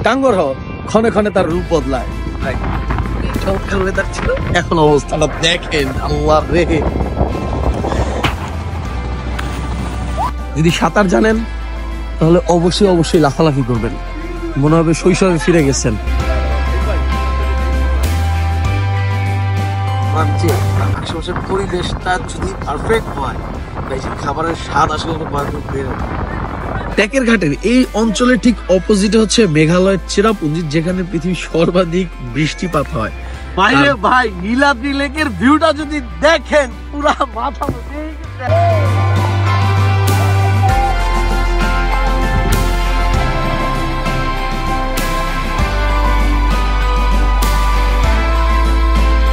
টাঙ্গর হাওর ক্ষণে ক্ষণে তার রূপ বদলায়। ভাই চমৎকার ওয়েদার ছিল, এখন অবস্থাটা দেখেন আল্লাহ রে। যদি সাঁতার জানেন তাহলে অবশ্যই অবশ্যই লাফালাফি করবেন, মনে হবে শৈশবে ফিরে গেছেন। আশেপাশের পরিবেশটা যদি পারফেক্ট হয়, খাবারের স্বাদ আসলে টেকের ঘাটের এই অঞ্চলের ঠিক অপোজিটে হচ্ছে মেঘালয়ের চেরাপুঞ্জি, যেখানে পৃথিবীর সর্বাধিক বৃষ্টিপাত হয়। বাইরে ভাই নীলাদ্রি লেকের ভিউটা যদি দেখেন পুরা মাথা।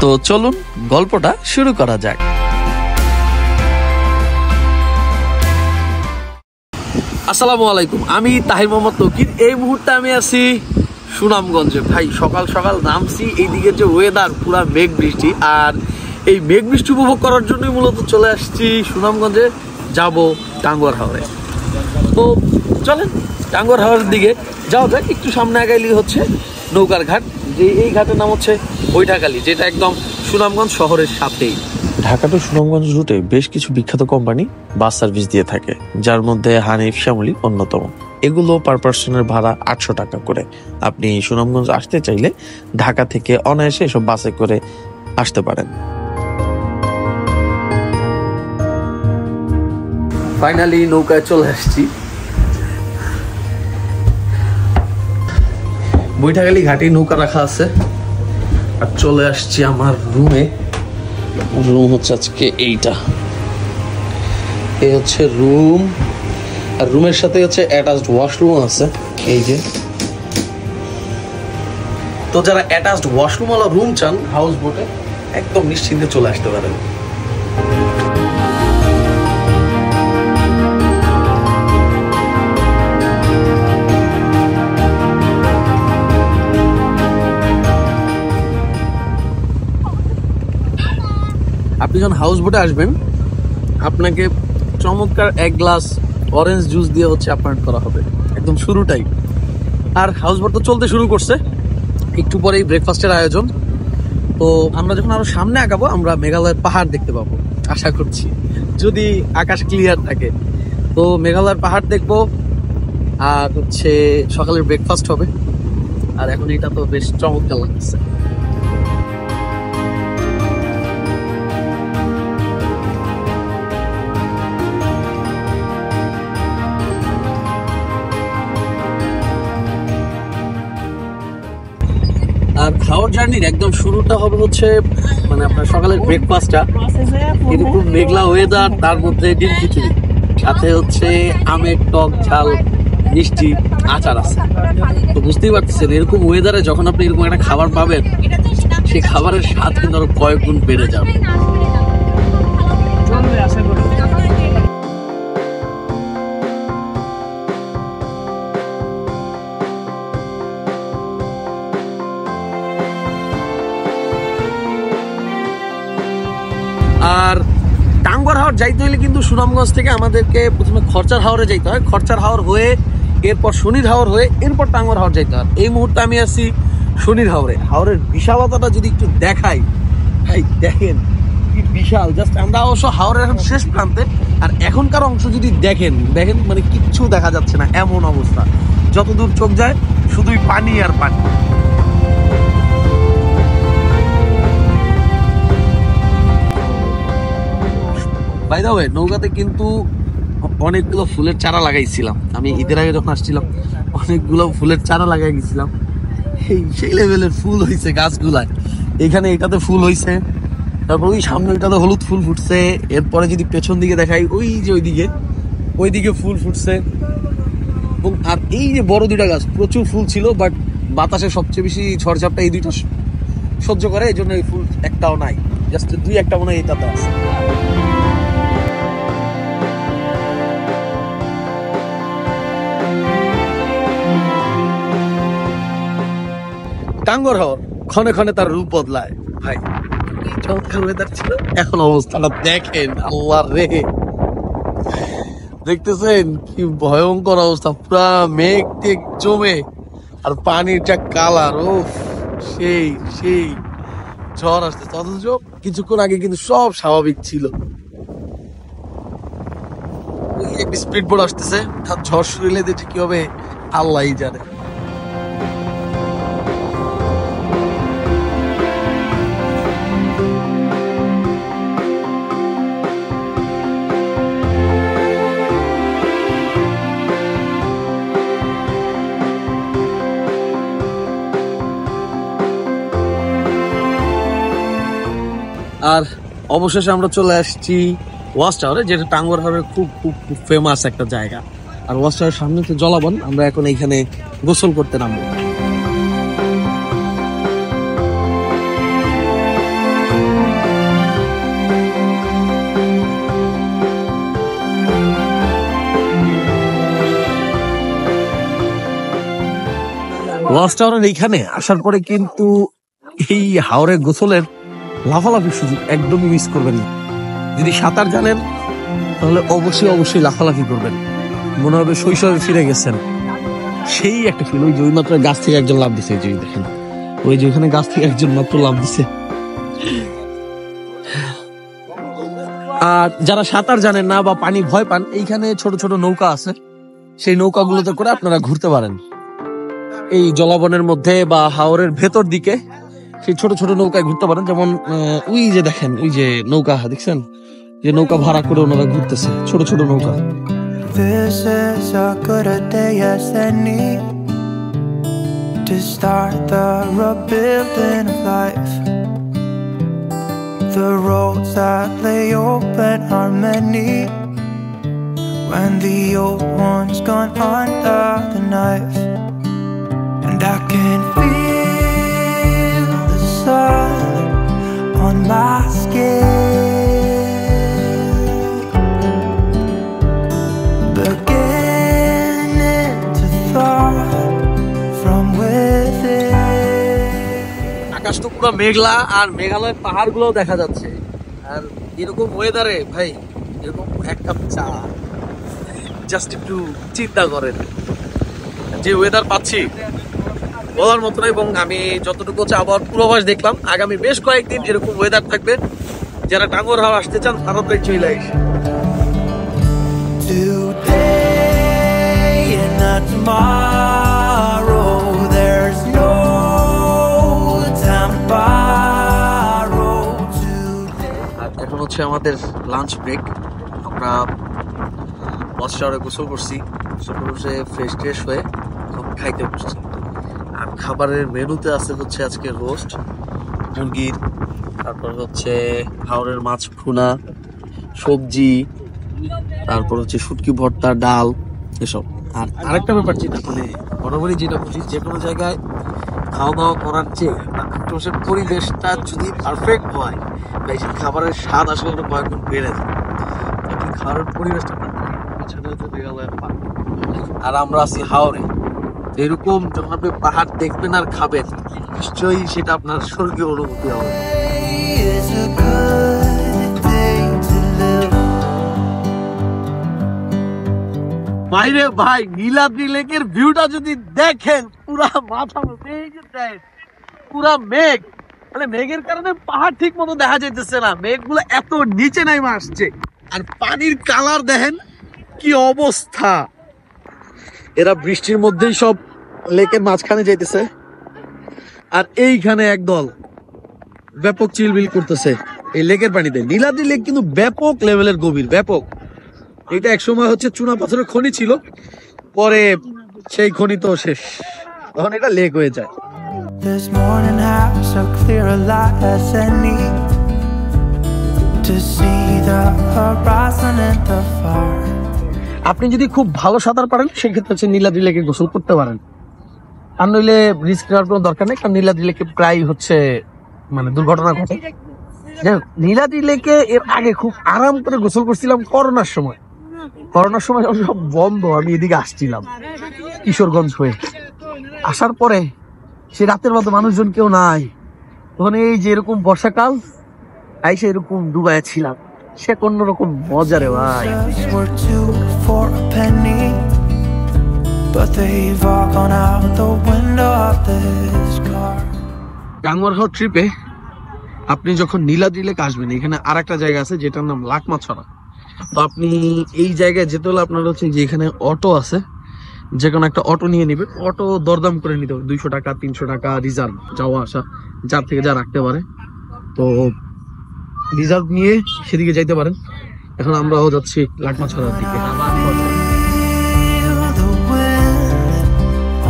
তো চলুন গল্পটা শুরু করা যাক। আসসালামু আলাইকুম, আমি তাহির মোহাম্মদ তৌকির। এই মুহূর্তে আমি আছি সুনামগঞ্জে। ভাই সকাল সকাল নামছি, এইদিকে যে ওয়েদার পুরা মেঘ বৃষ্টি, আর এই মেঘ বৃষ্টি উপভোগ করার জন্যই মূলত চলে আসছি সুনামগঞ্জে, যাব টাঙ্গুয়ার হাওরে। তো চলেন টাঙ্গুয়ার হাওরের দিকে যাওয়া যাক। একটু সামনে আগাইলি হচ্ছে নৌকার ঘাট, যে এই ঘাটের নাম হচ্ছে বৈঠাখালী, যেটা একদম সুনামগঞ্জ শহরের সাথেই। ঢাকা টু সুনামগঞ্জ রুটে বেশ কিছু বিখ্যাত কোম্পানি বাস সার্ভিস দিয়ে থাকে, যার মধ্যে হানিফ, শ্যামলী অন্যতম। এগুলো পার পার্সনের ভাড়া 800 টাকা করে। আপনি সুনামগঞ্জ আসতে চাইলে ঢাকা থেকে অনায়াসে এসব বাসে করে আসতে পারেন। ফাইনালি নৌকায় চলে আসছি। বৈঠাখালী ঘাটে নৌকা রাখা আছে, আর চলে আসছি আমার রুমে। রুম হচ্ছে আজকে এইটা, এই হচ্ছে রুম, আর রুমের সাথে হচ্ছে অ্যাটাচড ওয়াশরুম আছে এই যে। তো যারা অ্যাটাচড ওয়াশরুম ওয়ালা রুম চান হাউস বোটে, একদম নিশ্চিন্তে চলে আসতে পারেন। আপনি যখন হাউস বোটে আসবেন, আপনাকে চমৎকার এক গ্লাস অরেঞ্জ জুস দিয়ে হচ্ছে আপ্যায়ন করা হবে, একদম শুরুটাই। আর হাউস বোট তো চলতে শুরু করছে, একটু পরেই ব্রেকফাস্টের আয়োজন। তো আমরা যখন আরো সামনে আগাবো, আমরা মেঘালয়ের পাহাড় দেখতে পাবো আশা করছি, যদি আকাশ ক্লিয়ার থাকে। তো মেঘালয়ের পাহাড় দেখবো, আর হচ্ছে সকালের ব্রেকফাস্ট হবে। আর এখন এটা তো বেশ চমৎকার লাগছে। আর হাওর জার্নির একদম শুরুটা হবে হচ্ছে মানে আপনার সকালের ব্রেকফাস্টটা, এরকম মেঘলা ওয়েদার, তার মধ্যে ডিম খিচুড়ি, সাথে হচ্ছে আমের টক ঝাল মিষ্টি আচার আছে। তো বুঝতেই পারতেছেন এরকম ওয়েদারে যখন আপনি এরকম একটা খাবার পাবেন, সেই খাবারের স্বাদ কিন্তু আরো কয়েক গুণ বেড়ে যাবে। আর টাঙ্গুয়ার হাওর যাইতে হলে কিন্তু সুনামগঞ্জ থেকে আমাদেরকে প্রথমে খরচার হাওরে যাইতে হয়, খরচার হাওর হয়ে এরপর শনির হাওর হয়ে এরপর টাঙ্গুয়ার হাওর যাইতে হয়। এই মুহূর্তে আমি আছি শনির হাওরে। হাওরের বিশালতাটা যদি একটু দেখাই, ভাই দেখেন কি বিশাল। জাস্ট আমরা অবশ্য হাওরের এখন শেষ প্রান্তে, আর এখনকার অংশ যদি দেখেন মানে কিচ্ছু দেখা যাচ্ছে না, এমন অবস্থা। যতদূর চোখ যায় শুধুই পানি আর পানি। বাই দ্য ওয়ে, নৌকাতে কিন্তু অনেকগুলো ফুলের চারা লাগাইছিলাম আমি ঈদের আগে যখন আসছিলাম, অনেকগুলো ফুলের চারা লাগাই গেছিলাম। সেই লেভেলের ফুল হয়েছে গাছগুলায়। এখানে এটাতে ফুল হয়েছে, তারপর ওই সামনে ওইটাতে হলুদ ফুল ফুটছে। এরপরে যদি পেছন দিকে দেখাই, ওই যে ওইদিকে ফুল ফুটছে। এবং আর এই যে বড় দুইটা গাছ, প্রচুর ফুল ছিল, বাট বাতাসে সবচেয়ে বেশি ঝড়ঝাপটা এই দুইটা সহ্য করে, এই জন্য এই ফুল একটাও নাই। জাস্ট দুই একটা মনে হয় এটাতে আছে। টাঙ্গুয়ার হাওর ক্ষণে ক্ষণে তার রূপ বদলায়। ভাই চমৎকার ওয়েদার ছিল, এখন অবস্থাটা দেখেন আল্লাহ রে। দেখতেছেন কি ভয়ঙ্কর অবস্থা, পুরা মেঘ টেক জমে আর পানিটা কালার, ও সেই সেই ঝড় আসছে, অথচ কিছুক্ষণ আগে কিন্তু সব স্বাভাবিক ছিল। একটা স্পিড বোট আসতেছে, ঝড় শুরু হলে দেখে কি হবে আল্লাহই জানে। আর অবশেষে আমরা চলে আসছি ওয়াচ টাওয়ারে, যেটা টাঙ্গুয়ার হাওরের খুব খুব খুব ফেমাস একটা জায়গা। আর ওয়াচ টাওয়ারের সামনে তো জলাবন, আমরা এখন এইখানে গোসল করতে নামবো। ওয়াচ টাওয়ারের এইখানে আসার পরে কিন্তু এই হাওরে গোসলের লাফালাফির সুযোগ একদমই মিস করবেন না। যদি সাঁতার জানেন তাহলে অবশ্যই অবশ্যই লাফালাফি করবেন, মনে হবে শৈশবে ফিরে গেছেন। সেই একটা ফিল। ওই যে ওই মাত্র গাছ থেকে একজন লাফ দিছে, যে দেখেন ওই যে ওখানে গাছ থেকে একজন মাত্র লাফ দিছে। আর যারা সাঁতার জানেন না বা পানি ভয় পান, এইখানে ছোট ছোট নৌকা আছে, সেই নৌকাগুলোতে করে আপনারা ঘুরতে পারেন এই জলাবনের মধ্যে বা হাওরের ভেতর দিকে। সেই ছোট ছোট নৌকায় ঘুরতে পারেন, যেমন ওই যে দেখেন ওই যে নৌকা দেখছেন, যে নৌকা ভাড়া করে ওনারা ঘুরতেছে, ছোট ছোট নৌকা। This is a good day as any to start the rebuilding of life. The roads that lay open are many when the old one's gone under the knife. And I can feel the sun on my skin, beginning to thaw from within. আকাশ তো পুরো মেঘলা, আর মেঘালয়ের পাহাড় গুলো দেখা যাচ্ছে। আর এরকম ওয়েদারে ভাই, এরকম এক কাপ চা, জাস্ট একটু চিন্তা করেন যে ওয়েদার পাচ্ছি বলার মতো না। এবং আমি যতটুকু আবহাওয়ার পূর্বাভাস দেখলাম, আগামী বেশ কয়েকদিন এরকম ওয়েদার থাকবে। যারা টাঙ্গুয়ার হাওর আসতে চান তারা তো চলে আসে। আর এখন হচ্ছে আমাদের লাঞ্চ ব্রেক। আমরা ওয়াচ টাওয়ারে গোসল করছি, গোসল করে ফ্রেশ ট্রেশ হয়ে খাইতে বসছি। আর খাবারের মেনুতে আছে হচ্ছে আজকে রোস্ট মুরগির, তারপর হচ্ছে হাওরের মাছ ভুনা, সবজি, তারপর হচ্ছে শুটকি ভর্তা, ডাল, এসব। আর আরেকটা ব্যাপার যেটা মানে বরাবরই যেটা বুঝি, যে কোনো জায়গায় খাওয়া দাওয়া করার চেয়ে আশেপাশের পরিবেশটা যদি পারফেক্ট হয়, তাই সেই খাবারের স্বাদ আসলে একটা কয়েকগুণ বেড়ে যায়। খাবারের পরিবেশটা আর আমরা আছি হাওরে। এরকম যখন আপনি পাহাড় দেখবেন আর খাবেন, নিশ্চয়ই সেটা আপনার স্বর্গীয় অনুভূতি হবে। বাইরে ভাই নীলাদ্রি লেকের ভিউটা যদি দেখেন, পুরা মাথা পুরা মেঘ, মানে মেঘের কারণে পাহাড় ঠিক মতো দেখা যাইতেছে না, মেঘগুলো এত নিচে নাইমা আসছে। আর পানির কালার দেখেন কি অবস্থা। এরা বৃষ্টির মধ্যেই সব লেকের মাঝখানে যাইতেছে, আর এইখানে একদল ব্যাপক চিলবিল করতেছে এই লেকের পানিতে। নীলাদ্রি লেক কিন্তু ব্যাপক লেভেলের গভীর, ব্যাপক। এটা একসময় হচ্ছে চুনা পাথরের খনি ছিল, পরে সেই খনি তো শেষ, তখন এটা লেক হয়ে যায়। This morning has so clear a light as any to see the horizon and the far. আপনি যদি খুব ভালো সাঁতার পারেন, সেক্ষেত্রে হচ্ছে নীলাদ্রি লেকে গোসল করতে পারেন। আর নইলে রিস্ক নেওয়ার কোনো দরকার নেই, কারণ নীলাদ্রি লেকে প্রায় হচ্ছে মানে দুর্ঘটনা ঘটে। নীলাদ্রি লেকে এর আগে খুব আরাম করে গোসল করছিলাম করোনার সময়। করোনার সময় সব বন্ধ, আমি এদিকে আসছিলাম কিশোরগঞ্জ হয়ে। আসার পরে সে রাতের মতো মানুষজন কেউ নাই, তখন এই যে এরকম বর্ষাকাল আইসে এরকম ডুবাইয়া ছিলাম, সে অন্যরকম মজা রে ভাই। We're two for a penny, but they've all gone out the window. this car. টাঙ্গুয়ারহাট ট্রিপে আপনি যখন নীলাদ্রি লেক আসবেন, এখানে আর একটা জায়গা আছে যেটার নাম লাকমাছড়া। তো আপনি এই জায়গায় যেতে হলে আপনার হচ্ছে যে এখানে অটো আছে, যে কোনো একটা অটো নিয়ে নেবেন। অটো দরদাম করে নিতে হবে, 200 টাকা 300 টাকা রিজার্ভ, যাওয়া আসা যার থেকে যা রাখতে পারে। তো রিজার্ভ নিয়ে সেদিকে যাইতে পারেন। এখন আমরাও যাচ্ছি লাকমাছড়ার দিকে। Feel the wind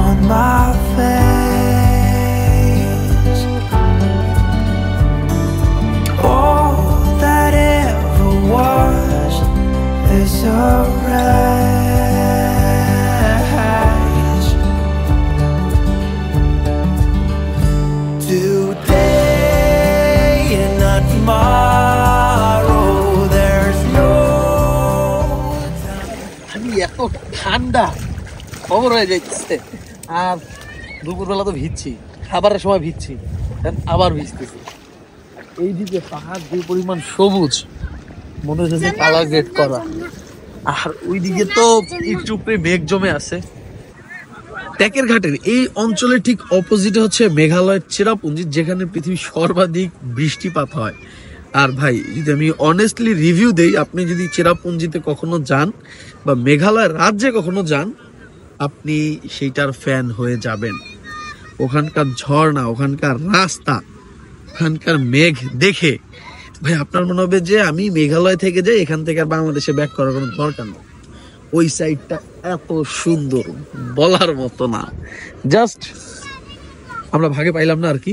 on my face. All that ever was is a race. Today and not tomorrow. There's no এত ঠান্ডা খবর হয়ে যাচ্ছে, আর দুপুরবেলা তো ভিজছি, খাবারের সময় ভিজছি, আবার ভিজতেছি। এইদিকে পাহাড় যে পরিমাণ সবুজ, মনে হচ্ছে কালার গ্রেড করা, আর ওইদিকে তো একটু মেঘ জমে আছে। ট্যাকের ঘাটের এই অঞ্চলে ঠিক অপোজিটে হচ্ছে মেঘালয়ের চেরাপুঞ্জি, যেখানে পৃথিবীর সর্বাধিক বৃষ্টিপাত হয়। আর ভাই, যদি আমি অনেস্টলি রিভিউ দেই, আপনি যদি চেরাপুঞ্জিতে কখনো যান বা মেঘালয় রাজ্যে কখনো যান, আপনি সেইটার ফ্যান হয়ে যাবেন। ওখানকার ঝর্ণা, ওখানকার রাস্তা, ওখানকার মেঘ দেখে ভাই আপনার মনে হবে যে আমি মেঘালয় থেকে যাই, এখান থেকে আর বাংলাদেশে ব্যাক করার কোনো দরকার নেই। ওই সাইডটা এত সুন্দর, বলার মতো না। জাস্ট আমরা ভাগে পাইলাম না আর কি।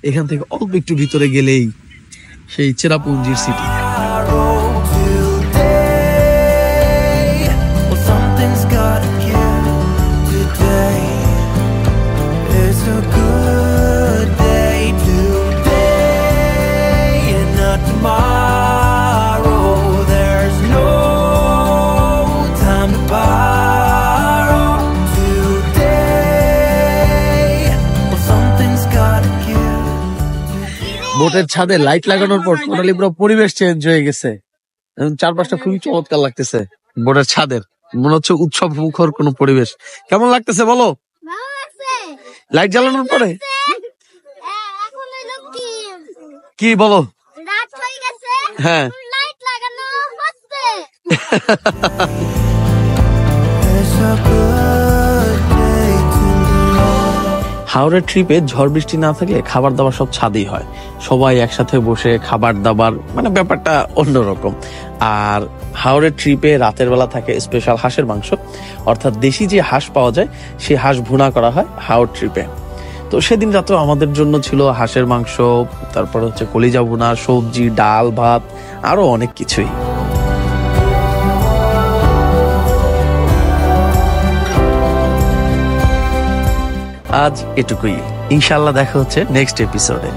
এখান থেকে অল্প একটু ভিতরে গেলেই সেই চেরাপুঞ্জির city. today. Well, something's gotta give today. It's a good day today and not tomorrow. There's no time to borrow today. Well, something's gotta give. বোটের ছাদে লাইট লাগানোর পর টোটালি পুরো পরিবেশ চেঞ্জ হয়ে গেছে। এখন চারপাশটা খুবই চমৎকার লাগতেছে। বোটের ছাদের মনে হচ্ছে উৎসব মুখর কোনো পরিবেশ। কেমন লাগতেছে বলো? ভালো লাগছে। লাইট জ্বালানোর পরে এখন হইলো কি বলো? রাত হয়ে গেছে, হ্যাঁ, লাইট লাগানো হচ্ছে। It's a good day to live. হাওড়ের ট্রিপে ঝড় বৃষ্টি না থাকলে খাবার দাবার সব ছাদেই হয়, সবাই একসাথে বসে খাবার দাবার, মানে ব্যাপারটা অন্যরকম। আর হাওড়ের ট্রিপে রাতের বেলা থাকে স্পেশাল হাঁসের মাংস, অর্থাৎ দেশি যে হাঁস পাওয়া যায় সেই হাঁস ভুনা করা হয় হাওড় ট্রিপে। তো সেদিন রাতেও আমাদের জন্য ছিল হাঁসের মাংস, তারপর হচ্ছে কলিজা ভুনা, সবজি, ডাল, ভাত, আরো অনেক কিছুই। আজ এটুকুই, ইনশাল্লাহ দেখা হচ্ছে নেক্সট এপিসোডে।